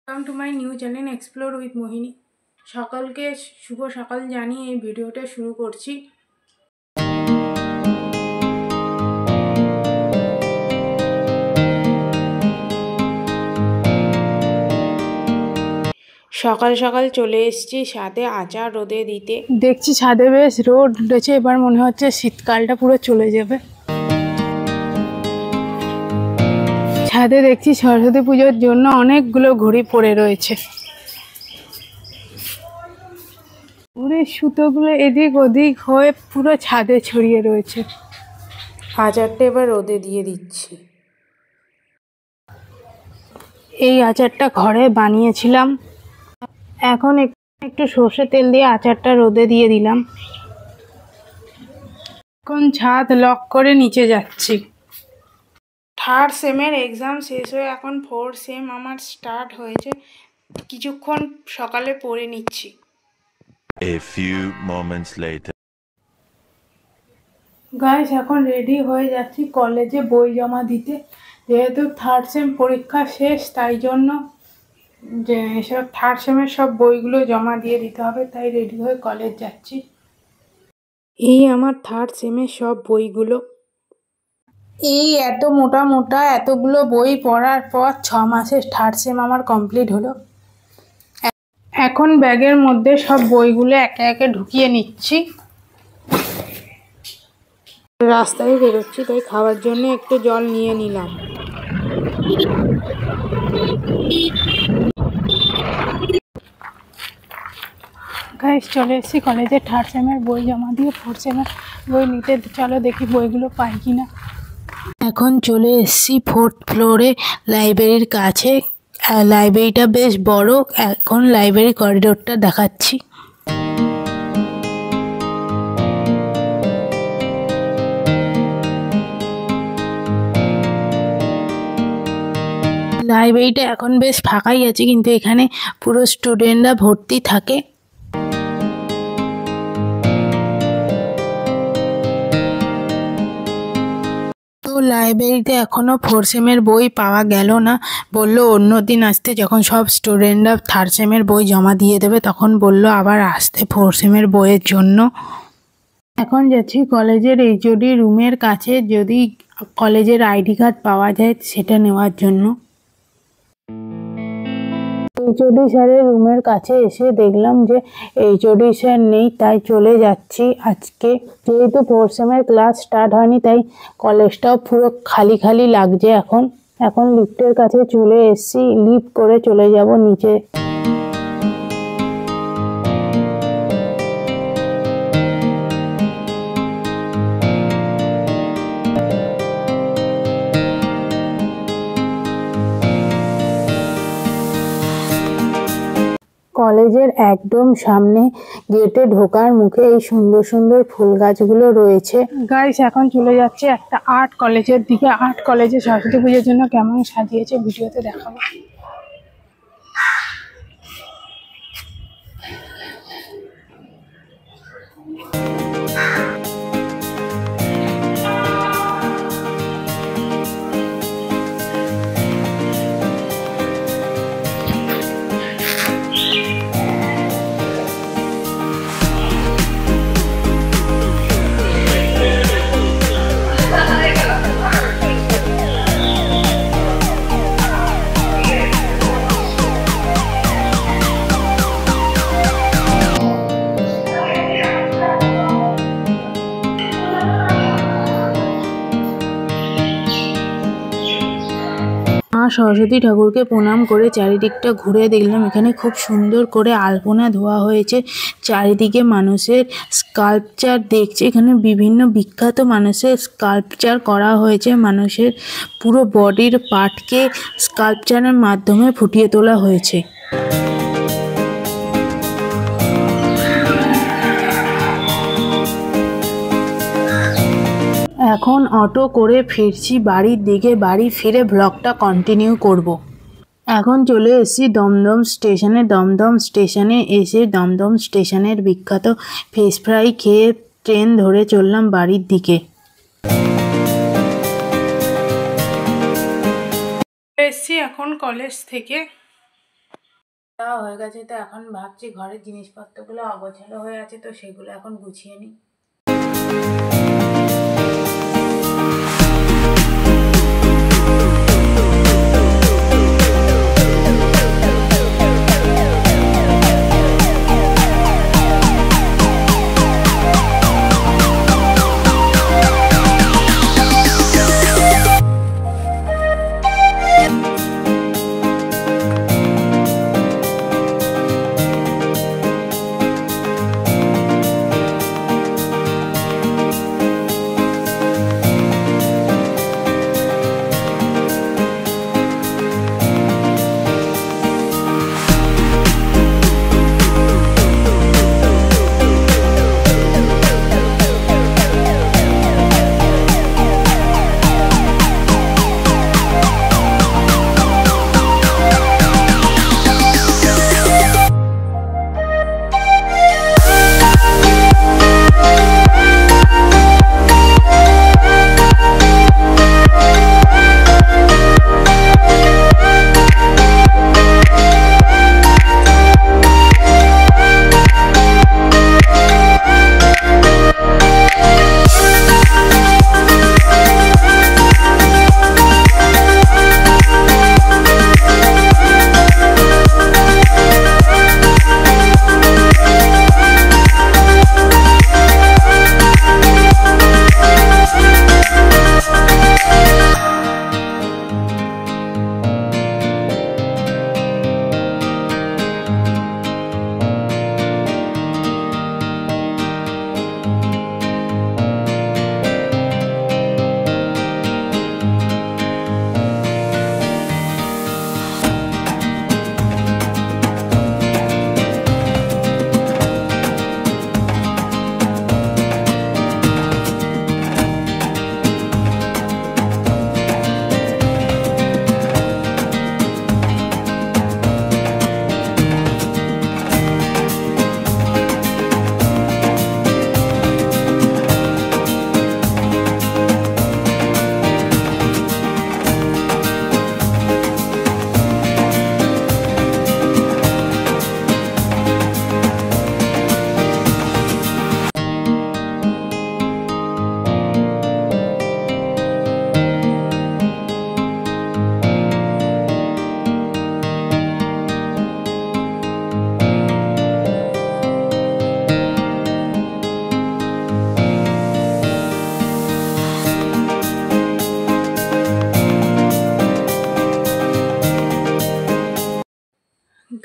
Welcome to my new channel explore with Mohini. সকলকে শুভ সকাল জানিয়ে এই ভিডিওটা শুরু করছি। সকাল সকাল চলে এসেছি ছাদে আচার রোদে দিতে। দেখছি ছাদে বেশ রোদ উঠেছে, এবার মনে হচ্ছে শীতকালটা পুরো চলে যাবে। ছাদে দেখছি সরস্বতী পুজোর জন্য অনেকগুলো ঘড়ি পড়ে রয়েছে। পুরো সুতোগুলো এদিক ওদিক হয়ে পুরো ছাদে ছড়িয়ে রয়েছে। আচারটা এবার রোদে দিয়ে দিচ্ছি। এই আচারটা ঘরে বানিয়েছিলাম। এখন একটু সর্ষে তেল দিয়ে আচারটা রোদে দিয়ে দিলাম। এখন ছাদ লক করে নিচে যাচ্ছি। থার্ড সেমের এক্সাম শেষ হয়ে এখন ফোর্থ সেম আমার স্টার্ট হয়েছে। কিছুক্ষণ সকালে পড়ে নিচ্ছি। A few moments later. Guys এখন রেডি হয়ে যাচ্ছি কলেজে বই জমা দিতে। যেহেতু থার্ড সেম পরীক্ষা শেষ, তাই জন্য যে সব থার্ড সেমের সব বইগুলো জমা দিয়ে দিতে হবে, তাই রেডি হয়ে কলেজ যাচ্ছি। এই আমার থার্ড সেমের সব বইগুলো। এই এত মোটা মোটা এতগুলো বই পড়ার পর 6 মাসে থার্ড সেম আমার কমপ্লিট হলো। এখন ব্যাগের মধ্যে সব বইগুলো একে একে ঢুকিয়ে নিচ্ছি। রাস্তায় বেরোচ্ছি, তাই খাওয়ার জন্য একটু জল নিয়ে নিলাম। গাইস চলে এসেছি কলেজে থার্ড সেমের বই জমা দিয়ে ফোর্থ সেমের বই নিতে। চলো দেখি বইগুলো পাই কিনা। এখন চলে এসেছি ফোর্থ ফ্লোরে লাইব্রেরির কাছে। লাইব্রেরিটা বেশ বড়। এখন লাইব্রেরি করিডোরটা দেখাচ্ছি। লাইব্রেরিটা এখন বেশ ফাঁকাই আছে, কিন্তু এখানে পুরো স্টুডেন্টরা ভর্তি থাকে। তো লাইব্রেরিতে এখনো ফোর্থ সেমের বই পাওয়া গেল না। বললো অন্য দিন আসতে, যখন সব স্টুডেন্টরা থার্ড সেমের বই জমা দিয়ে দেবে তখন বললো আবার আসতে ফোর্থ সেমের বইয়ের জন্য। এখন যাচ্ছি কলেজের এইচওডি রুমের কাছে, যদি কলেজের আইডি কার্ড পাওয়া যায় সেটা নেওয়ার জন্য। এইচওডি স্যারের রুমের কাছে এসে দেখলাম যে এইচওডি স্যার নেই, তাই চলে যাচ্ছি আজকে। যেহেতু ফোর্থ সেমের ক্লাস স্টার্ট হয়নি, তাই কলেজটাও পুরো খালি খালি লাগছে। এখন লিফটের কাছে চলে এসেছি, লিফট করে চলে যাব নিচে। কলেজের একদম সামনে গেটে ঢোকার মুখে এই সুন্দর সুন্দর ফুল গাছগুলো রয়েছে। গাইস এখন চলে যাচ্ছে একটা আর্ট কলেজের দিকে। আর্ট কলেজে সরস্বতী পুজোর জন্য কেমন সাজিয়েছে ভিডিওতে দেখাবো। মা সরস্বতী ঠাকুরকে প্রণাম করে চারিদিকটা ঘুরে দেখলাম। এখানে খুব সুন্দর করে আলপনা ধোয়া হয়েছে। চারিদিকে মানুষের স্কাল্পচার দেখছে। এখানে বিভিন্ন বিখ্যাত মানুষের স্কাল্পচার করা হয়েছে। মানুষের পুরো বডির পার্টকে স্কাল্পচারের মাধ্যমে ফুটিয়ে তোলা হয়েছে। এখন অটো করে ফিরছি বাড়ির দিকে। বাড়ি ফিরে ব্লগটা কন্টিনিউ করব। এখন চলে এসেছি দমদম স্টেশনে। দমদম স্টেশনে এসে দমদম স্টেশনের বিখ্যাত ফিশ ফ্রাই খেয়ে ট্রেন ধরে চললাম বাড়ির দিকে। এসেছি এখন কলেজ থেকে। দেওয়া হয়ে গেছে, তো এখন ভাবছি ঘরের জিনিসপত্রগুলো অগোছালো হয়ে আছে, তো সেগুলো এখন গুছিয়ে নিই।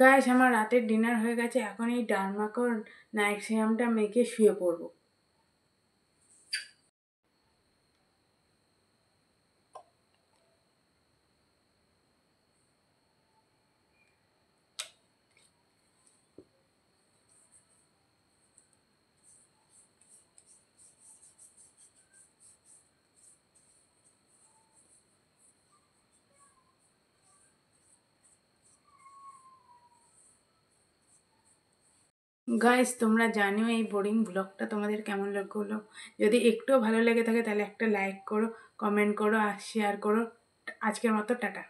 গাইস, আমার রাতের ডিনার হয়ে গেছে। এখন এই ডার্মাকোর নাইট সিরামটা মেখে শুয়ে পড়বো। গাইস, তোমরা জানিও এই বোরিং ব্লগটা তোমাদের কেমন লাগলো। যদি একটুও ভালো লেগে থাকে তাহলে একটা লাইক করো, কমেন্ট করো আর শেয়ার করো। আজকের মতো টাটা।